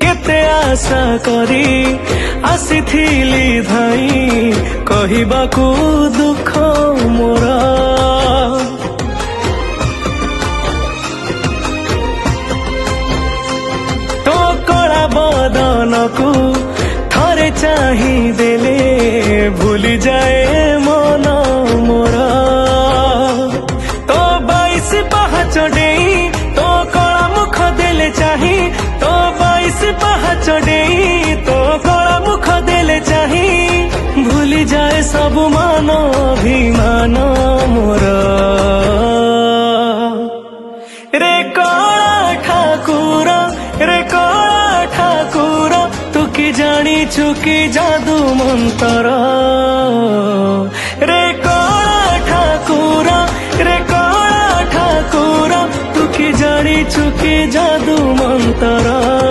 केते आशा करी आसीथिली धाई कहिबाकू दुख मोर तो कला बदन को थरे चाही देले भूली जाए मन मोर तो 22 पाहाच डेई तो कला मुख देले चाही तो 22 पाहाच डेई तो कला मुख देले चाही भूली जाए सब मान अभिमान मोर रे कला ठाकुर रे कला ठाकुर तू कि जानी चुकी जादू मंतर रे कला ठाकुर रे कला ठाकुर तू कि जानी चुकी जादू मंतर।